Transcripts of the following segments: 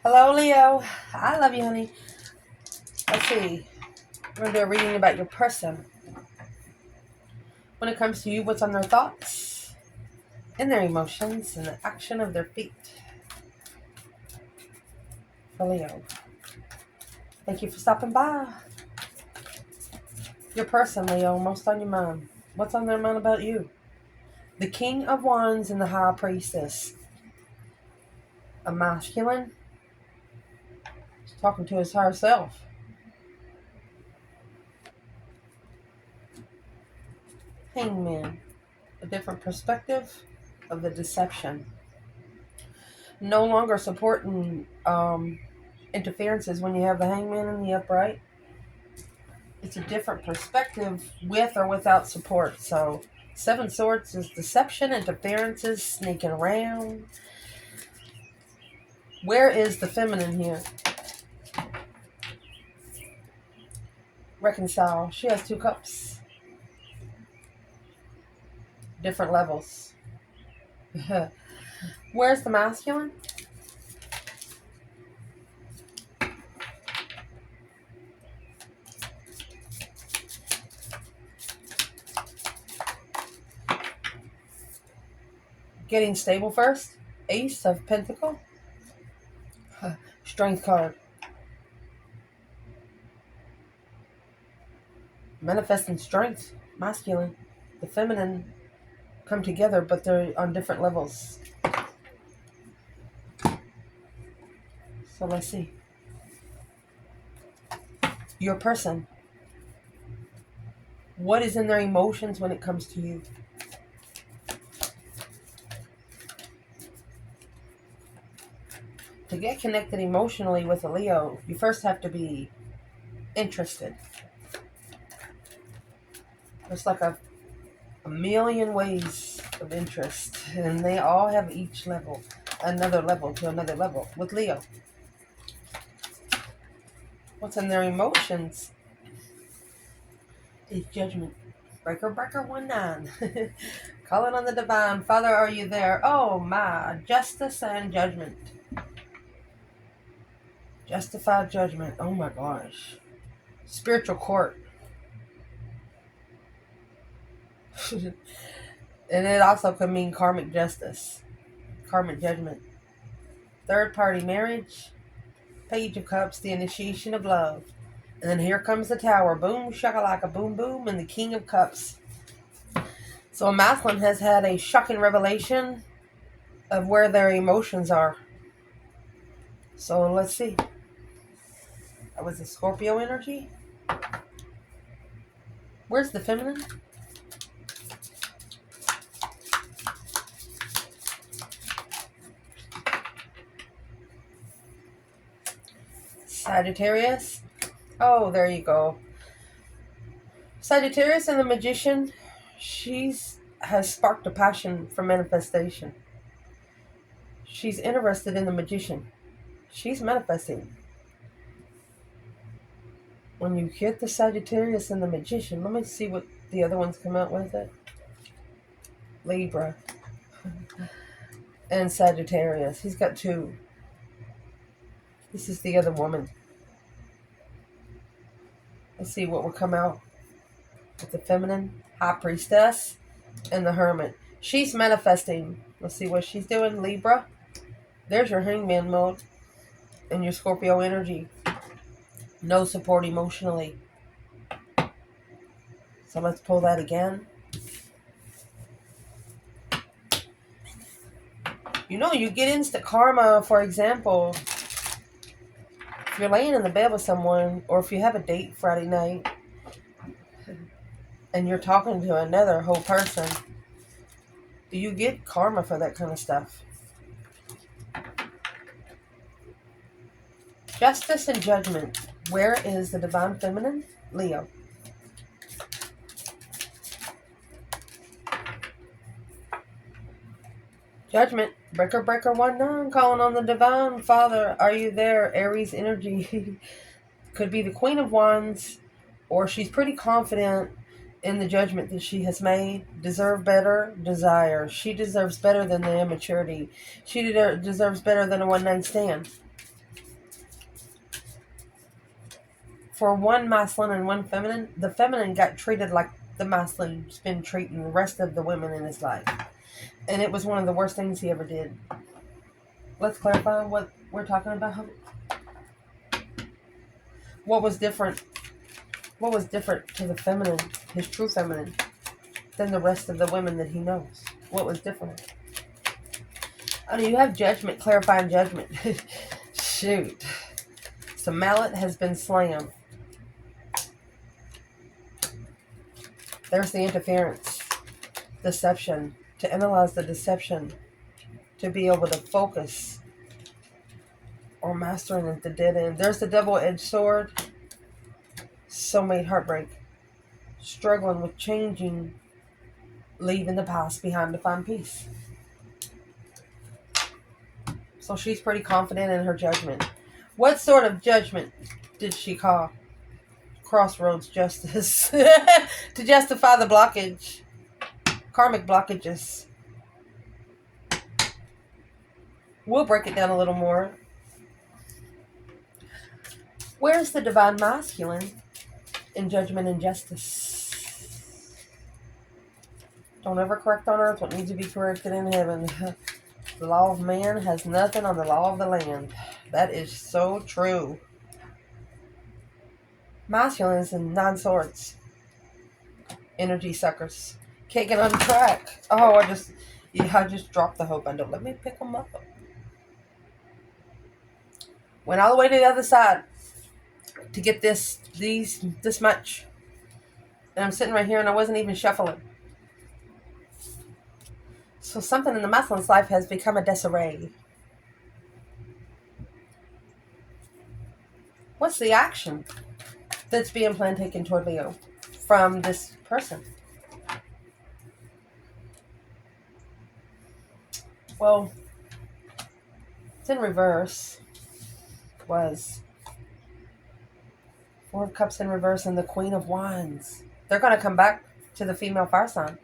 Hello, Leo. I love you, honey. Let's see. We're going to do a reading about your person. When it comes to you, what's on their thoughts, and their emotions, and the action of their feet. For Leo. Thank you for stopping by. Your person, Leo, most on your mind. What's on their mind about you? The King of Wands and the High Priestess. A masculine. He's talking to his higher self. Hangman. A different perspective of the deception. No longer supporting interferences when you have the Hangman in the upright. It's a different perspective with or without support. So Seven Swords is deception, interferences, sneaking around. Where is the feminine here? Reconcile. She has 2 cups. Different levels. Where's the masculine? Getting stable first. Ace of Pentacle. Strength card. Manifesting strength. Masculine. The feminine come together, but they're on different levels. So let's see. Your person. What is in their emotions when it comes to you? To get connected emotionally with a Leo, you first have to be interested. There's like a million ways of interest, and they all have each level, another level to another level with Leo. What's in their emotions is judgment. Breaker, 1-9. Calling on the divine. Father, are you there? Oh my, justice and judgment. Justified judgment. Oh my gosh. Spiritual court. And it also could mean karmic justice. Karmic judgment. Third party marriage. Page of Cups. The initiation of love. And then here comes the Tower. Boom, shakalaka, boom, boom. And the King of Cups. So a masculine has had a shocking revelation of where their emotions are. So let's see. That was the Scorpio energy. Where's the feminine? Sagittarius. Oh, there you go. Sagittarius and the Magician. Has sparked a passion for manifestation. She's interested in the Magician. She's manifesting. When you get the Sagittarius and the Magician, let me see what the other ones come out with it. Libra and Sagittarius. He's got 2. This is the other woman. Let's see what will come out with the feminine. High Priestess and the Hermit. She's manifesting. Let's see what she's doing. Libra. There's your Hangman mode and your Scorpio energy. No support emotionally. So let's pull that again. You know, you get instant karma, for example, if you're laying in the bed with someone, or if you have a date Friday night, and you're talking to another whole person, do you get karma for that kind of stuff? Justice and judgment. Where is the divine feminine? Leo. Judgment. Breaker, 1-9. Calling on the divine. Father, are you there? Aries energy. Could be the Queen of Wands, or she's pretty confident in the judgment that she has made. Deserve better. Desire. She deserves better than the immaturity. She deserves better than a one-night stand. for one masculine and one feminine, the feminine got treated like the masculine's been treating the rest of the women in his life. And it was one of the worst things he ever did. Let's clarify what we're talking about. What was different? What was different to the feminine, his true feminine, than the rest of the women that he knows? What was different? I mean, you have judgment, clarifying judgment. Shoot. So mallet has been slammed. There's the interference. Deception. To analyze the deception. To be able to focus or mastering at the dead end. There's the double-edged sword. Soulmate heartbreak. Struggling with changing. Leaving the past behind to find peace. So she's pretty confident in her judgment. What sort of judgment did she call? Crossroads justice. To justify the blockage. Karmic blockages. We'll break it down a little more. Where's the divine masculine in judgment and justice? Don't ever correct on earth what needs to be corrected in heaven. The law of man has nothing on the law of the land. That is so true. Masculine is in 9 swords. Energy suckers. Can't get on track. Oh, I just dropped the hope bundle. Let me pick them up. Went all the way to the other side to get this much. And I'm sitting right here and I wasn't even shuffling. So something in the masculine's life has become a disarray. What's the action that's being planned taken toward Leo from this person? Well, it's in reverse. Was 4 of Cups in reverse and the Queen of Wands. They're going to come back to the female fire sign.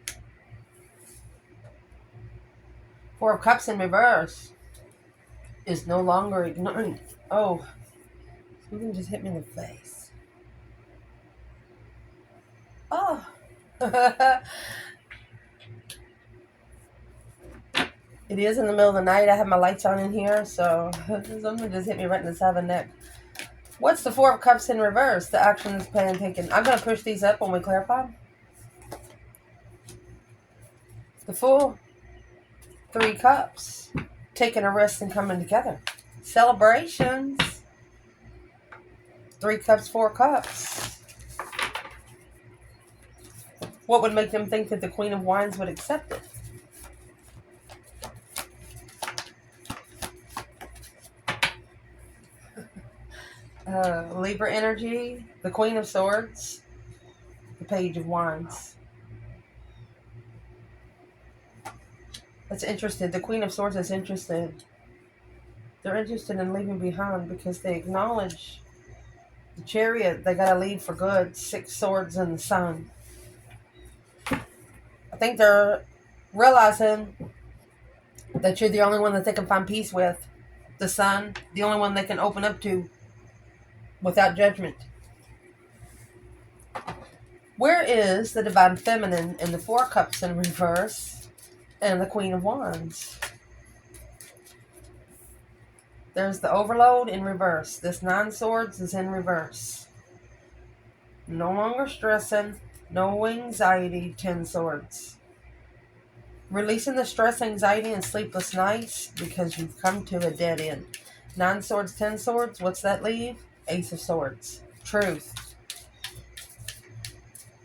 4 of Cups in reverse is no longer ignoring. Oh, something just hit me in the face. Oh. It is in the middle of the night. I have my lights on in here, so something just hit me right in the side of the neck. What's the 4 of Cups in reverse? The action is planned taken. I'm going to push these up when we clarify. The Fool. 3 Cups. Taking a rest and coming together. Celebrations. 3 Cups, 4 Cups. What would make them think that the Queen of Wands would accept it? Libra energy, the Queen of Swords, the Page of Wands. That's interested. The Queen of Swords is interested. They're interested in leaving behind because they acknowledge the Chariot. They got to leave for good. 6 swords and the Sun. I think they're realizing that you're the only one that they can find peace with. The Sun, the only one they can open up to without judgment. Where is the Divine Feminine in the 4 Cups in reverse and the Queen of Wands? There's the Overload in reverse. This 9 Swords is in reverse. No longer stressing. No anxiety. 10 Swords. Releasing the stress, anxiety, and sleepless nights because you've come to a dead end. 9 Swords, 10 Swords. What's that leave? Ace of Swords. Truth.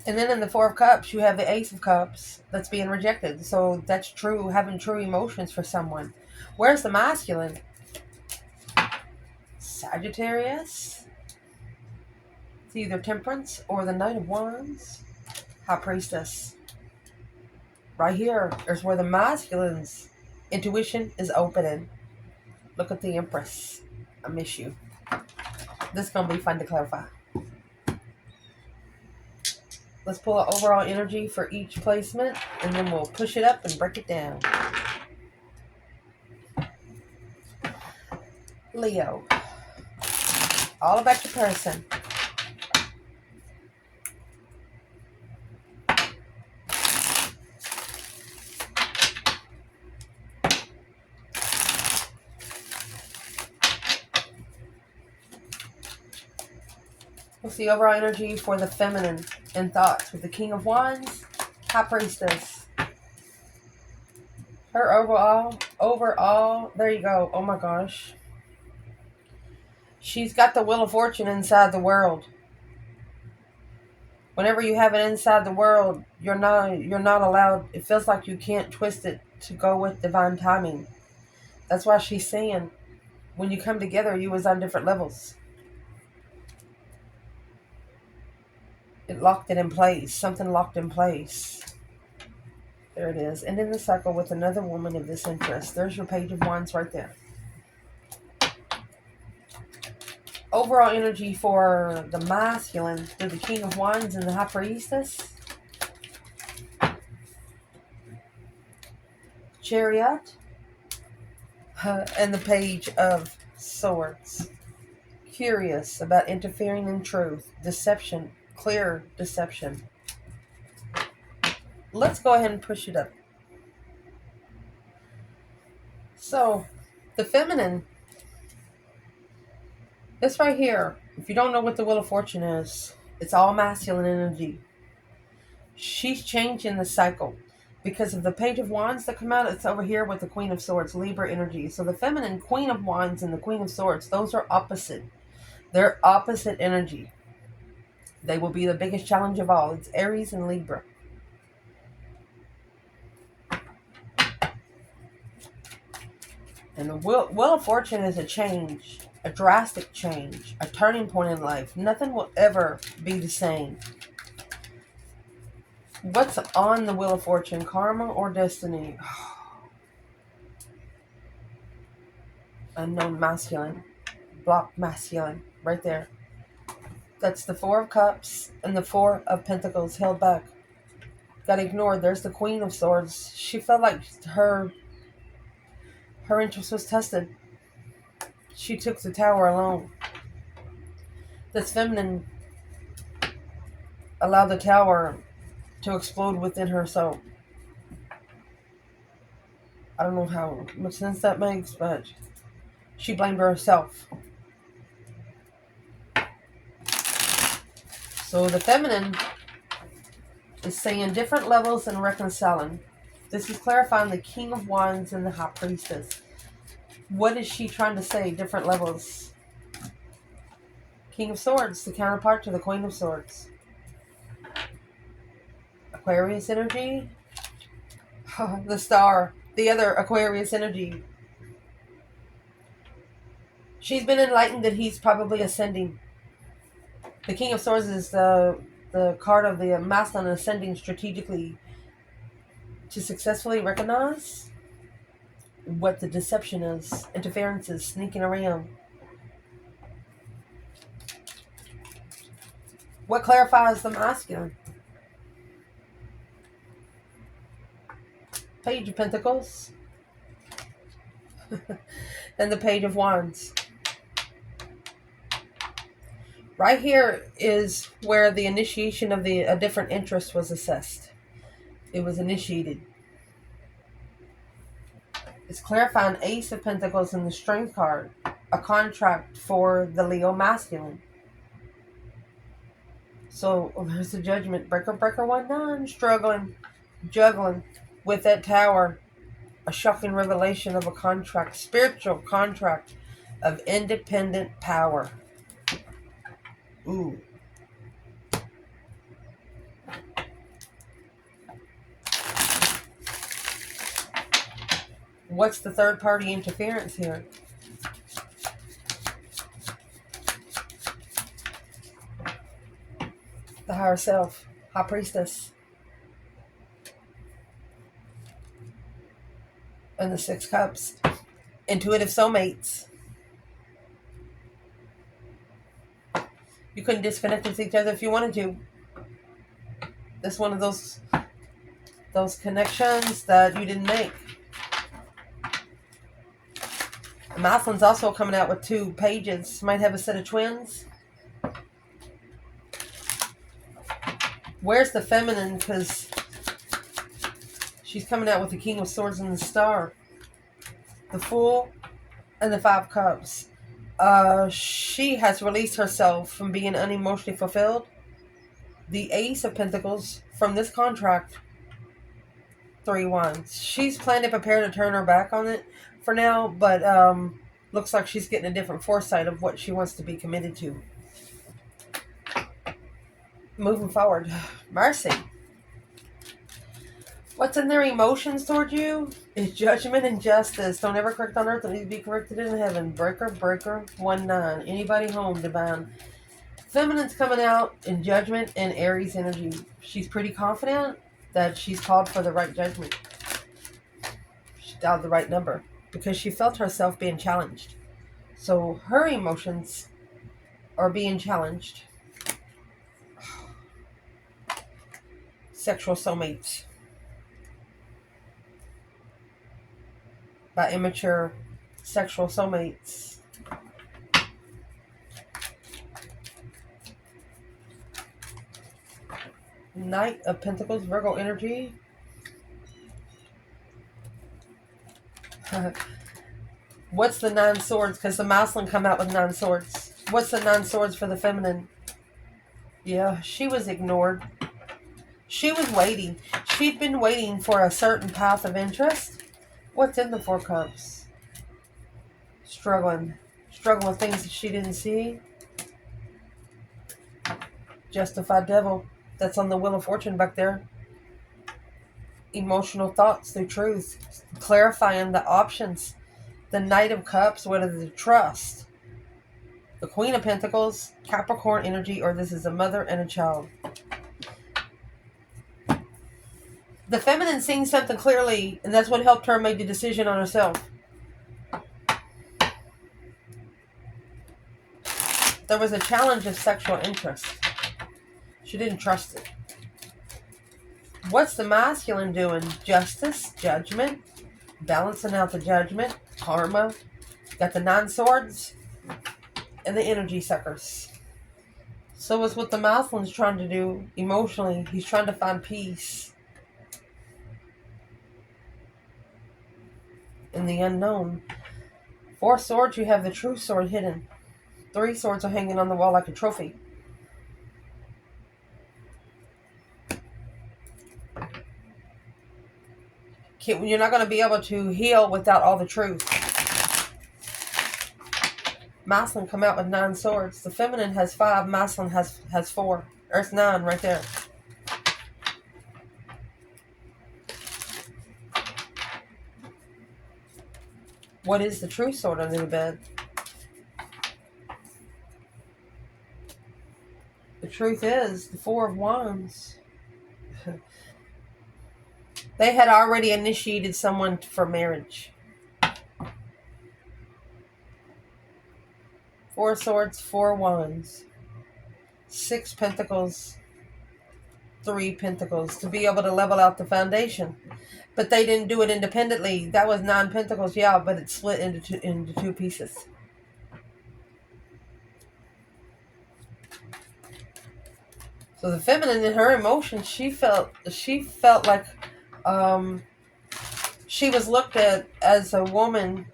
And then in the 4 of Cups, you have the Ace of Cups that's being rejected. So that's true, having true emotions for someone. Where's the masculine? Sagittarius. It's either Temperance or the Knight of Wands. High Priestess. Right here is where the masculine's intuition is opening. Look at the Empress. I miss you. This is going to be fun to clarify. Let's pull an overall energy for each placement, and then we'll push it up and break it down. Leo. All about your person. What's the overall energy for the feminine in thoughts with the King of Wands, High Priestess? Her overall, there you go. Oh my gosh. She's got the Wheel of Fortune inside the world. Whenever you have it inside the world, you're not allowed. It feels like you can't twist it to go with divine timing. That's why she's saying, when you come together, you was on different levels. It locked it in place. Something locked in place. There it is. And in the cycle with another woman of this interest. There's your Page of Wands right there. Overall energy for the masculine through the King of Wands and the High Priestess. Chariot. And the Page of Swords. Curious about interfering in truth. Deception. Clear deception. Let's go ahead and push it up. So, the feminine, this right here, if you don't know what the Wheel of Fortune is, it's all masculine energy. She's changing the cycle. Because of the Page of Wands that come out, it's over here with the Queen of Swords, Libra energy. So the feminine Queen of Wands and the Queen of Swords, those are opposite. They're opposite energy. They will be the biggest challenge of all. It's Aries and Libra. And the Wheel of Fortune is a change, a drastic change, a turning point in life. Nothing will ever be the same. What's on the Wheel of Fortune? Karma or destiny? Unknown masculine. Block masculine. Right there. That's the Four of Cups and the Four of Pentacles held back. Got ignored. There's the Queen of Swords. She felt like her interest was tested. She took the Tower alone. This feminine allowed the Tower to explode within her, so I don't know how much sense that makes, but she blamed herself. So the feminine is saying different levels and reconciling. This is clarifying the King of Wands and the High Priestess. What is she trying to say? Different levels. King of Swords, the counterpart to the Queen of Swords. Aquarius energy. The Star. The other Aquarius energy. She's been enlightened that he's probably ascending. The King of Swords is the card of the masculine ascending strategically to successfully recognize what the deception is, interference is, sneaking around. What clarifies the masculine? Page of Pentacles and the Page of Wands. Right here is where the initiation of a different interest was assessed. It was initiated. It's clarifying Ace of Pentacles in the Strength card. A contract for the Leo masculine. So there's the Judgment. Breaker, 1-9. Struggling, juggling with that Tower. A shocking revelation of a contract. Spiritual contract of independent power. Ooh. What's the third party interference here? The higher self. High Priestess. And the Six Cups. Intuitive soulmates. You couldn't disconnect with each other if you wanted to. This is one of those connections that you didn't make. The masculine's also coming out with 2 pages. Might have a set of twins. Where's the feminine? Because she's coming out with the King of Swords and the Star. The Fool and the 5 Cups. She has released herself from being unemotionally fulfilled. The Ace of Pentacles from this contract. 3 Wands. She's planning to prepare to turn her back on it for now, but looks like she's getting a different foresight of what she wants to be committed to. Moving forward. Mercy. What's in their emotions toward you is judgment and justice. Don't ever correct on earth. It needs to be corrected in heaven. Breaker, 1-9. Anybody home, divine. Feminine's coming out in judgment and Aries energy. She's pretty confident that she's called for the right judgment. She dialed the right number because she felt herself being challenged. So her emotions are being challenged. Sexual soulmates. By immature sexual soulmates. Knight of Pentacles, Virgo energy. What's the 9 swords? Because the masculine come out with 9 swords. What's the 9 swords for the feminine? Yeah, she was ignored. She was waiting. She'd been waiting for a certain path of interest. What's in the 4 Cups? Struggling. Struggling with things that she didn't see. Justified devil. That's on the Wheel of Fortune back there. Emotional thoughts through truth. Clarifying the options. The Knight of Cups, what is the trust? The Queen of Pentacles, Capricorn energy, or this is a mother and a child. The feminine seeing something clearly, and that's what helped her make the decision on herself. There was a challenge of sexual interest. She didn't trust it. What's the masculine doing? Justice, judgment, balancing out the judgment, karma. Got the 9 swords and the energy suckers. So it's what the masculine's trying to do emotionally. He's trying to find peace in the unknown. 4 swords, you have the true sword hidden. 3 swords are hanging on the wall like a trophy. You're not going to be able to heal without all the truth. Masculine come out with 9 swords. The feminine has 5. Masculine has 4. There's 9 right there. What is the true sword under the bed? The truth is the 4 of Wands. They had already initiated someone for marriage. 4 swords, 4 wands. 6 pentacles, 3 pentacles. To be able to level out the foundation. But they didn't do it independently. That was 9 pentacles, yeah, but it split into two pieces. So the feminine in her emotions, she felt like she was looked at as a woman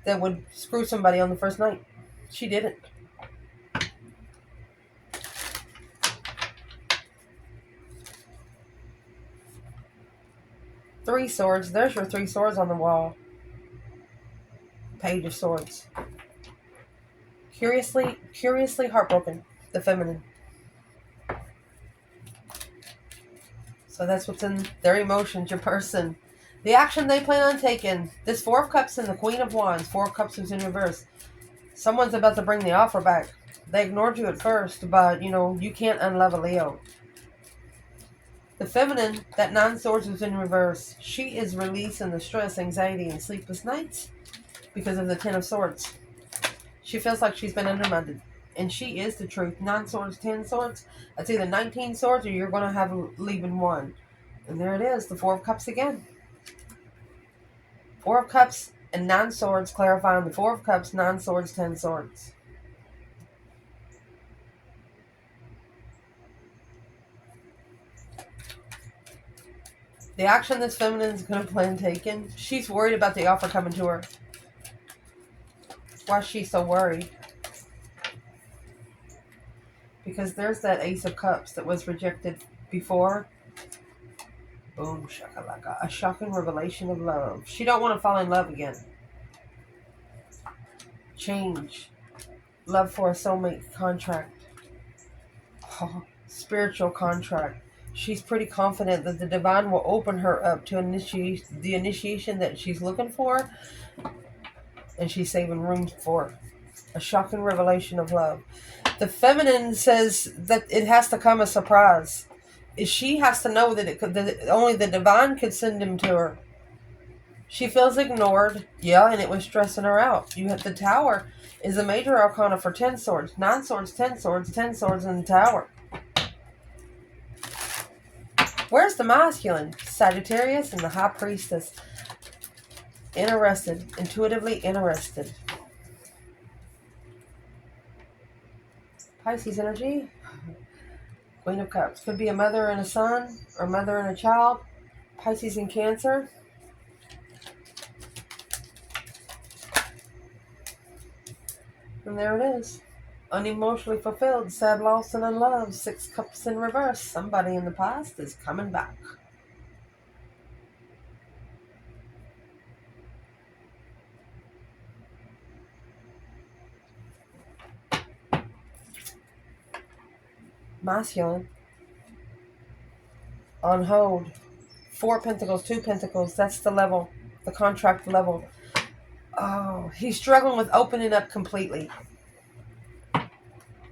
that would screw somebody on the first night. She didn't. Three swords. There's your 3 swords on the wall. Page of Swords. Curiously heartbroken. The feminine. So that's what's in their emotions, your person. The action they plan on taking. This 4 of Cups and the Queen of Wands. 4 of Cups is in reverse. Someone's about to bring the offer back. They ignored you at first, but, you can't unlove a Leo. The feminine, that 9 swords was in reverse. She is releasing the stress, anxiety, and sleepless nights because of the 10 of Swords. She feels like she's been undermined. And she is the truth. 9 swords, 10 swords. That's either 19 swords or you're going to have leaving 1. And there it is, the 4 of Cups again. 4 of Cups and 9 swords, clarifying the 4 of Cups, 9 swords, 10 swords. The action this feminine is going to plan taking, she's worried about the offer coming to her. Why is she so worried? Because there's that Ace of Cups that was rejected before. Boom, shakalaka. A shocking revelation of love. She don't want to fall in love again. Change. Love for a soulmate contract. Oh, spiritual contract. She's pretty confident that the divine will open her up to the initiation that she's looking for, and she's saving room for a shocking revelation of love. The feminine says that it has to come a surprise. She has to know that only the divine could send him to her. She feels ignored, yeah, and it was stressing her out. The Tower is a major arcana for 10 swords. 9 swords, 10 swords, 10 swords in the Tower. Where's the masculine? Sagittarius and the High Priestess. Interested, intuitively interested. Pisces energy. Queen of Cups. Could be a mother and a son, or mother and a child. Pisces and Cancer. And there it is. Unemotionally fulfilled, sad, lost, and unloved. 6 cups in reverse. Somebody in the past is coming back. Masculine. On hold. 4 pentacles, 2 pentacles. That's the level. The contract level. Oh, he's struggling with opening up completely.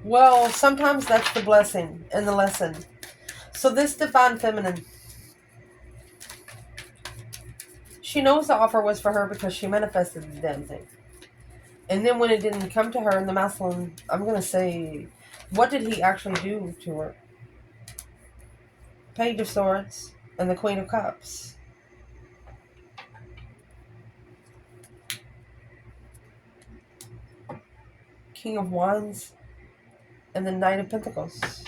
Well, sometimes that's the blessing and the lesson. So this divine feminine, she knows the offer was for her because she manifested the damn thing. And then when it didn't come to her in the masculine, I'm going to say, what did he actually do to her? Page of Swords and the Queen of Cups. King of Wands and the Knight of Pentacles.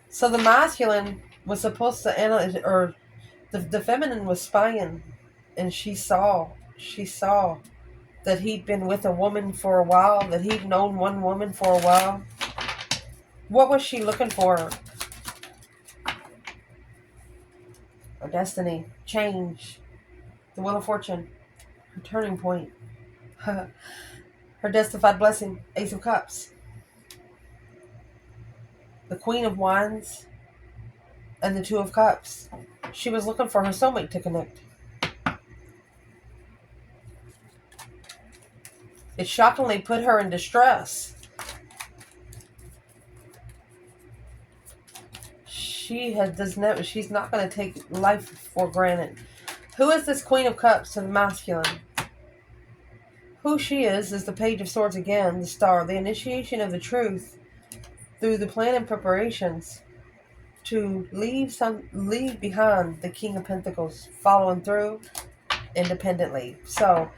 So the masculine was supposed to analyze, or the feminine was spying, and she saw that he'd been with a woman for a while, that he'd known one woman for a while. What was she looking for? Her destiny, change, the Wheel of Fortune, her turning point, her destified blessing, Ace of Cups, the Queen of Wands, and the Two of Cups. She was looking for her soulmate to connect. It shockingly put her in distress. She's not going to take life for granted. Who is this Queen of Cups to the masculine? Who she is the Page of Swords again, the Star, the initiation of the truth through the plan and preparations to leave behind the King of Pentacles, following through independently. So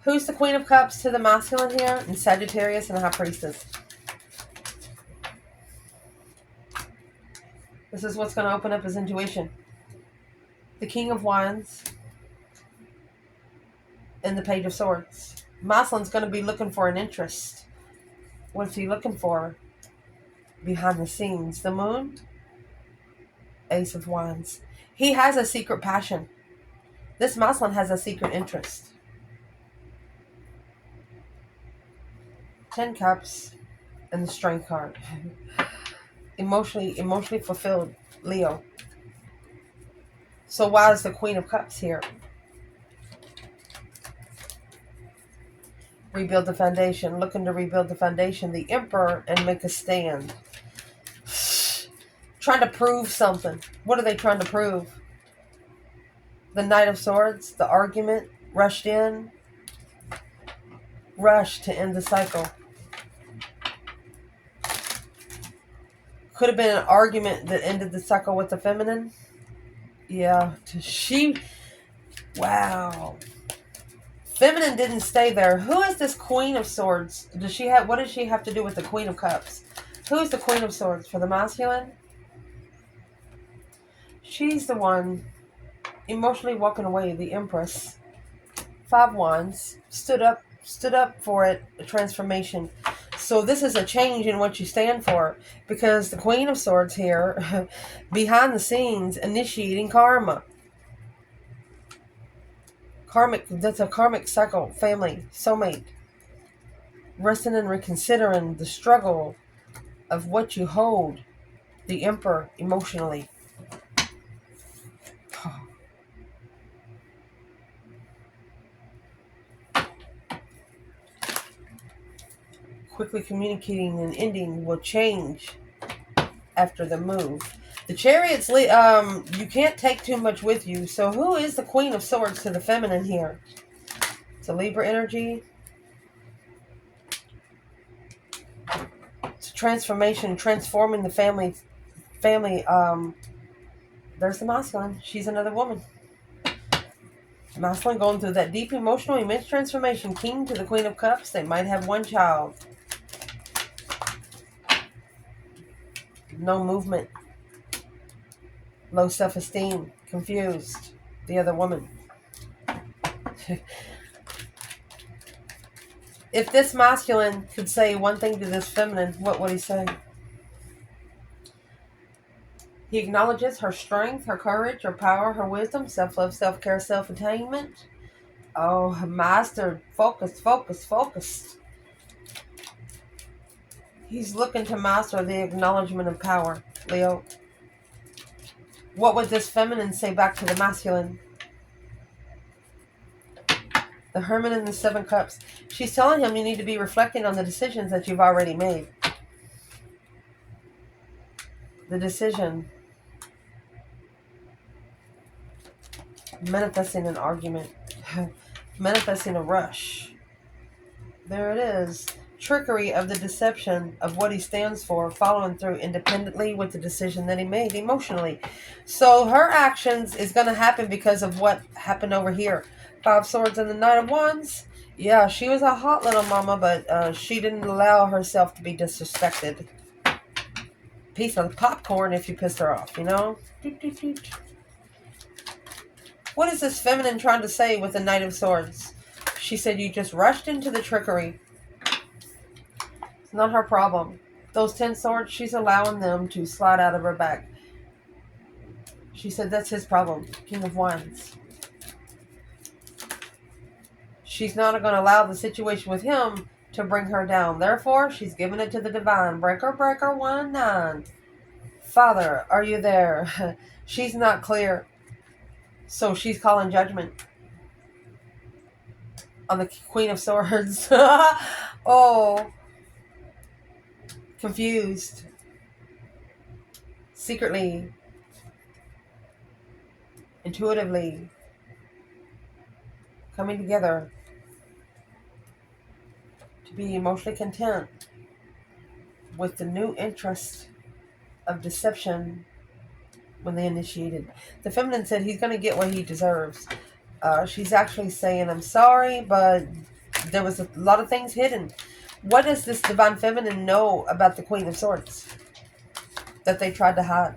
who's the Queen of Cups to the masculine here? And Sagittarius and the High Priestess. This is what's going to open up his intuition. The King of Wands and the Page of Swords. Masculine's going to be looking for an interest. What's he looking for? Behind the scenes. The Moon. Ace of Wands. He has a secret passion. This masculine has a secret interest. 10 Cups and the Strength card. Emotionally fulfilled, Leo. So why is the Queen of Cups here? Rebuild the foundation. Looking to rebuild the foundation. The Emperor and make a stand. Trying to prove something. What are they trying to prove? The Knight of Swords. The argument. Rushed in. Rushed to end the cycle. Could have been an argument that ended the cycle with the feminine. Yeah. Wow. Feminine didn't stay there. Who is this Queen of Swords? What does she have to do with the Queen of Cups? Who is the Queen of Swords for the masculine? She's the one emotionally walking away, the Empress. Five Wands. Stood up for it, a transformation. So this is a change in what you stand for, because the Queen of Swords here, behind the scenes, initiating karma. Karmic, that's a karmic cycle, family, soulmate. Resting and reconsidering the struggle of what you hold, the Emperor, emotionally. Quickly communicating and ending will change after the move. The Chariot's, you can't take too much with you. So who is the Queen of Swords to the feminine here? It's a Libra energy. It's a transformation, transforming the family. There's the masculine. She's another woman. Masculine going through that deep emotional immense transformation. King to the Queen of Cups. They might have one child. No movement. Low self-esteem. Confused. The other woman. If this masculine could say one thing to this feminine, what would he say? He acknowledges her strength, her courage, her power, her wisdom, self-love, self-care, self-attainment. Oh, mastered. Focused, focused, focused. He's looking to master the acknowledgement of power, Leo. What would this feminine say back to the masculine? The Hermit and the Seven Cups. She's telling him you need to be reflecting on the decisions that you've already made. The decision. Manifesting an argument. Manifesting a rush. There it is. Trickery of the deception of what he stands for, following through independently with the decision that he made emotionally. So her actions is going to happen because of what happened over here. Five Swords and the Knight of Wands. Yeah, she was a hot little mama, but she didn't allow herself to be disrespected. Piece of popcorn if you pissed her off, you know? What is this feminine trying to say with the Knight of Swords? She said you just rushed into the trickery. It's not her problem. Those 10 swords, she's allowing them to slide out of her back. She said that's his problem. King of Wands. She's not going to allow the situation with him to bring her down. Therefore, she's giving it to the divine. Breaker, breaker, 1-9. Father, are you there? She's not clear. So she's calling judgment on the Queen of Swords. Oh. Confused. Secretly. Intuitively. Coming together. To be emotionally content with the new interest of deception when they initiated. The feminine said he's going to get what he deserves. She's actually saying, I'm sorry, but there was a lot of things hidden. What does this divine feminine know about the Queen of Swords that they tried to hide?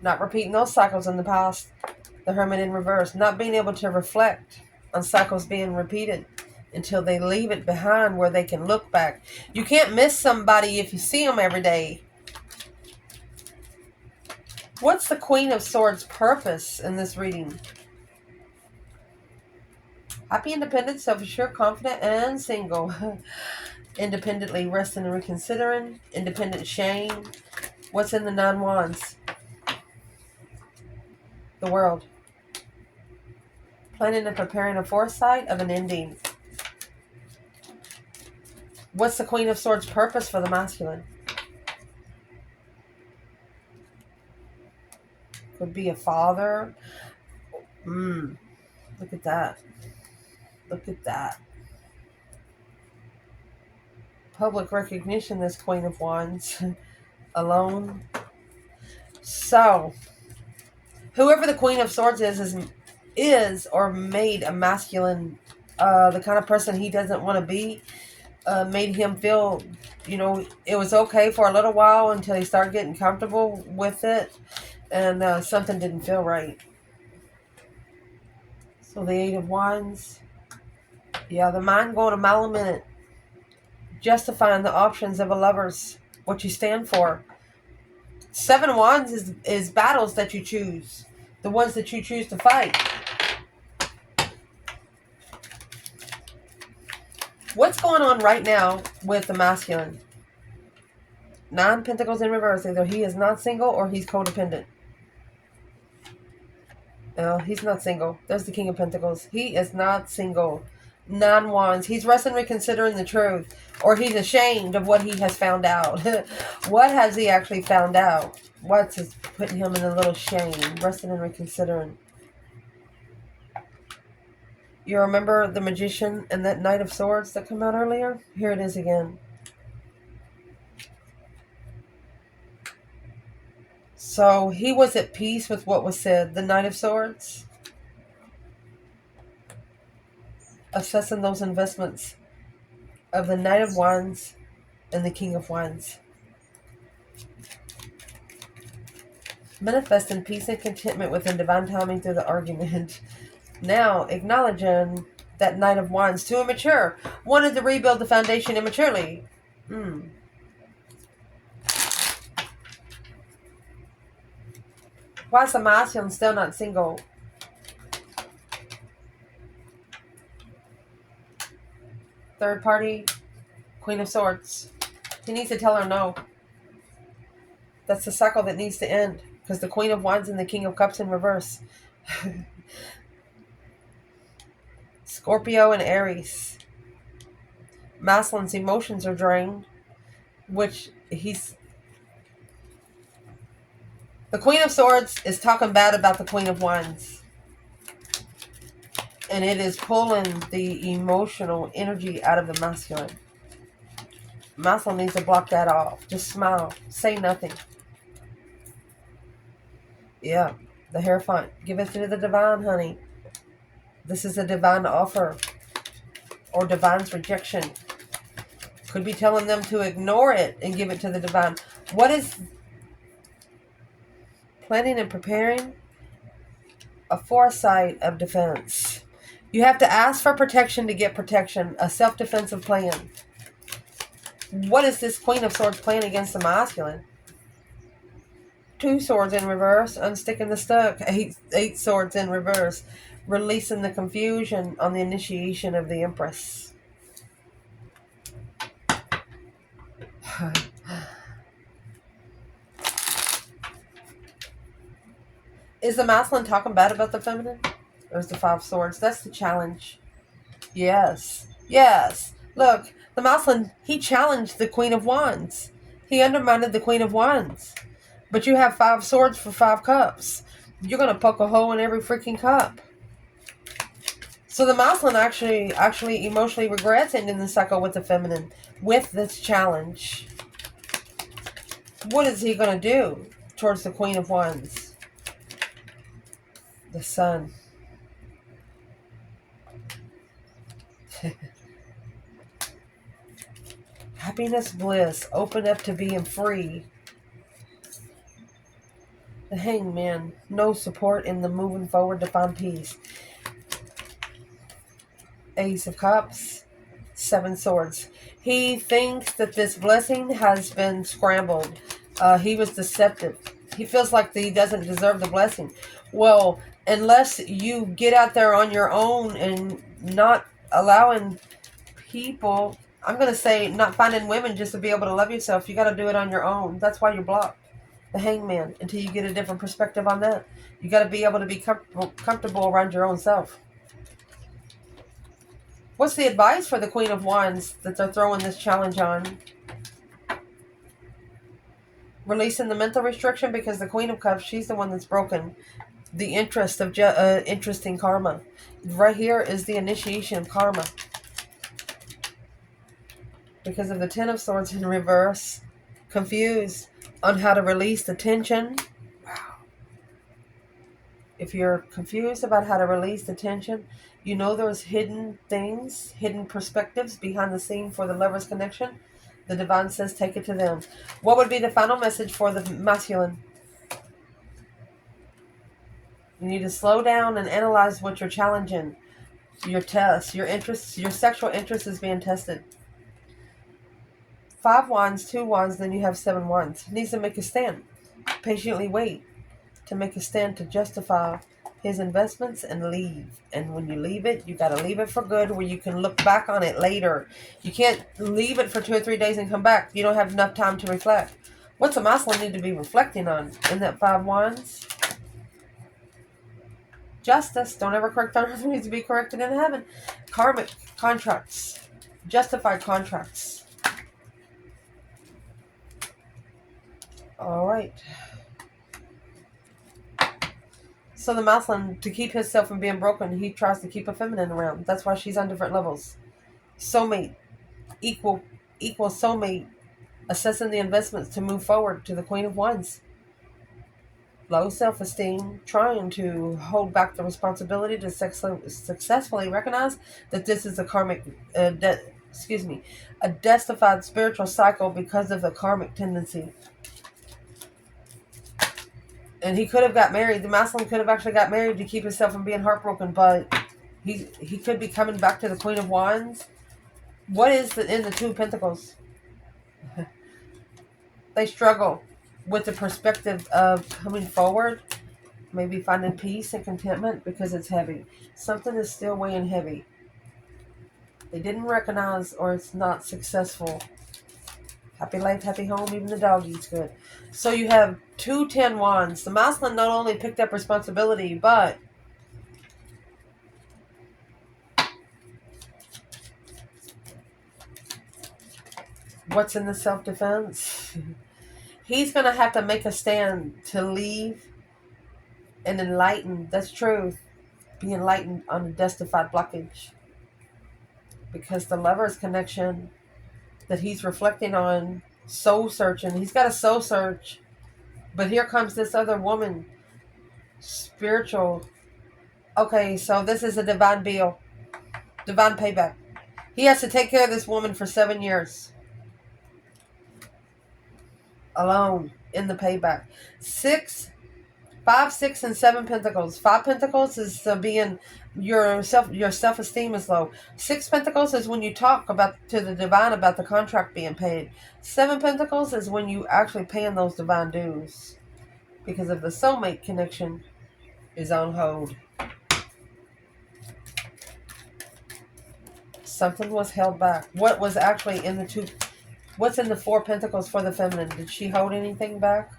Not repeating those cycles in the past. The Hermit in reverse. Not being able to reflect on cycles being repeated until they leave it behind where they can look back. You can't miss somebody if you see them every day. What's the Queen of Swords' purpose in this reading? Happy, independent, self-assured, confident, and single. Independently resting and reconsidering. Independent shame. What's in the 9 Wands? The World. Planning and preparing a foresight of an ending. What's the Queen of Swords' purpose for the masculine? Could be a father. Look at that. Look at that. Public recognition, this Queen of Wands. Alone. So, whoever the Queen of Swords is or made a masculine, the kind of person he doesn't want to be, made him feel, it was okay for a little while until he started getting comfortable with it, and something didn't feel right. So the Eight of Wands. Yeah, the mind going a mile a minute. Justifying the options of a lover's, what you stand for. Seven of Wands is battles that you choose. The ones that you choose to fight. What's going on right now with the masculine? Nine Pentacles in reverse. Either he is not single or he's codependent. No, he's not single. There's the King of Pentacles. He is not single. Nine Wands. He's resting, reconsidering the truth. Or he's ashamed of what he has found out. What has he actually found out? What's putting him in a little shame? Resting and reconsidering. You remember the Magician and that Knight of Swords that came out earlier? Here it is again. So he was at peace with what was said. The Knight of Swords. Assessing those investments of the Knight of Wands and the King of Wands. Manifesting peace and contentment within divine timing through the argument. Now, acknowledging that Knight of Wands, too immature, wanted to rebuild the foundation immaturely. Why is the masculine still not single? Third party, Queen of Swords. He needs to tell her no. That's the cycle that needs to end. Because the Queen of Wands and the King of Cups in reverse. Scorpio and Aries. Masculine's emotions are drained. Which he's... The Queen of Swords is talking bad about the Queen of Wands. And it is pulling the emotional energy out of the masculine. Masculine needs to block that off. Just smile. Say nothing. Yeah. The Hierophant. Give it to the divine, honey. This is a divine offer. Or divine's rejection. Could be telling them to ignore it and give it to the divine. What is... Planning and preparing? A foresight of defense. You have to ask for protection to get protection. A self-defensive plan. What is this Queen of Swords playing against the masculine? Two swords in reverse. Unsticking the stuck. Eight swords in reverse. Releasing the confusion on the initiation of the Empress. Is the masculine talking bad about the feminine? Or is the Five of Swords? That's the challenge. Yes. Yes. Look, the masculine, he challenged the Queen of Wands. He undermined the Queen of Wands. But you have 5 swords for 5 cups. You're going to poke a hole in every freaking cup. So the masculine actually emotionally regrets ending the cycle with the feminine. With this challenge. What is he going to do towards the Queen of Wands? The Sun. Happiness, bliss, open up to being free. The Hangman, no support in the moving forward to find peace. Ace of Cups, 7 swords. He thinks that this blessing has been scrambled. He was deceptive. He feels like he doesn't deserve the blessing. Well, unless you get out there on your own and not allowing people, I'm going to say not finding women just to be able to love yourself, you got to do it on your own. That's why you're blocked. The Hangman, until you get a different perspective on that. You got to be able to be comfortable around your own self. What's the advice for the Queen of Wands that they're throwing this challenge on? Releasing the mental restriction, because the Queen of Cups, she's the one that's broken the interest of interest in karma. Right here is the initiation of karma. Because of the 10 of Swords in reverse. Confused on how to release the tension. Wow. If you're confused about how to release the tension, you know there's hidden things, hidden perspectives behind the scene for the lover's connection. The divine says take it to them. What would be the final message for the masculine? You need to slow down and analyze what you're challenging. Your tests, your interests, your sexual interest is being tested. 5 wands, 2 wands, then you have 7 wands. He needs to make a stand. Patiently wait to make a stand to justify his investments and leave. And when you leave it, you got to leave it for good where you can look back on it later. You can't leave it for 2 or 3 days and come back. You don't have enough time to reflect. What's a masculine need to be reflecting on in that 5 wands? Justice. Don't ever correct on earth. Needs to be corrected in heaven. Karmic contracts. Justified contracts. All right. So the masculine, to keep himself from being broken, he tries to keep a feminine around. That's why she's on different levels. Soulmate. Equal soulmate. Assessing the investments to move forward to the Queen of Wands. Low self-esteem, trying to hold back the responsibility to successfully recognize that this is a karmic, a justified spiritual cycle because of the karmic tendency. And he could have got married. The masculine could have actually got married to keep himself from being heartbroken, but he could be coming back to the Queen of Wands. What is in the Two of Pentacles? They struggle with the perspective of coming forward, maybe finding peace and contentment because it's heavy. Something is still weighing heavy. They didn't recognize, or it's not successful. Happy life, happy home, even the dog eats good. So you have 2 10 wands. The masculine not only picked up responsibility, but what's in the self-defense? He's going to have to make a stand to leave and enlighten. That's truth. Be enlightened on a justified blockage. Because the lover's connection that he's reflecting on, soul searching. He's got a soul search. But here comes this other woman. Spiritual. Okay, so this is a divine bill. Divine payback. He has to take care of this woman for 7 years. Alone in the payback. 5, 6, and 7 pentacles. 5 pentacles is being your self-esteem is low. 6 pentacles is when you talk to the divine about the contract being paid. 7 pentacles is when you actually paying those divine dues. Because of the soulmate connection is on hold. Something was held back. What was actually in the 2? What's in the 4 pentacles for the feminine? Did she hold anything back?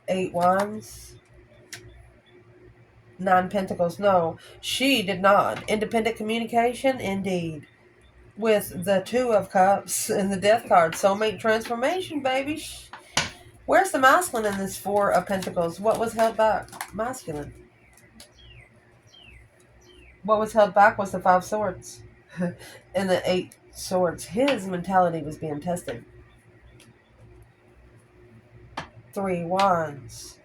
8 wands. 9 pentacles. No, she did not. Independent communication, indeed. With the 2 of cups and the death card. Soulmate transformation, baby. Where's the masculine in this 4 of pentacles? What was held back? Masculine. What was held back was the 5 swords. And the 8 swords. His mentality was being tested. 3 wands.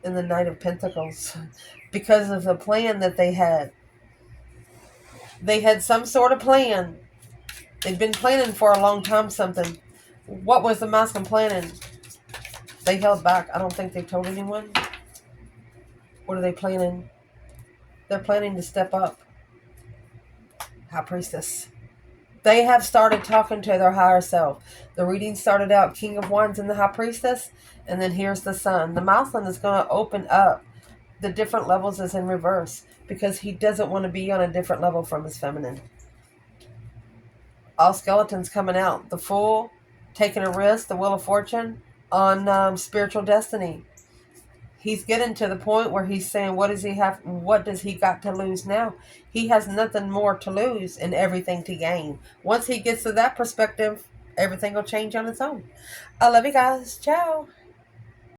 And the Knight of Pentacles. Because of the plan that they had. They had some sort of plan. They'd been planning for a long time something. What was the masculine planning? They held back. I don't think they told anyone. What are they planning? They're planning to step up. High Priestess. They have started talking to their higher self. The reading started out King of Wands and the High Priestess. And then here's the Sun. The masculine is going to open up. The different levels is in reverse. Because he doesn't want to be on a different level from his feminine. All skeletons coming out. The Fool. Taking a risk. The Wheel of Fortune. On spiritual destiny. He's getting to the point where he's saying, what does he got to lose now? He has nothing more to lose and everything to gain. Once he gets to that perspective, everything will change on its own. I love you guys. Ciao.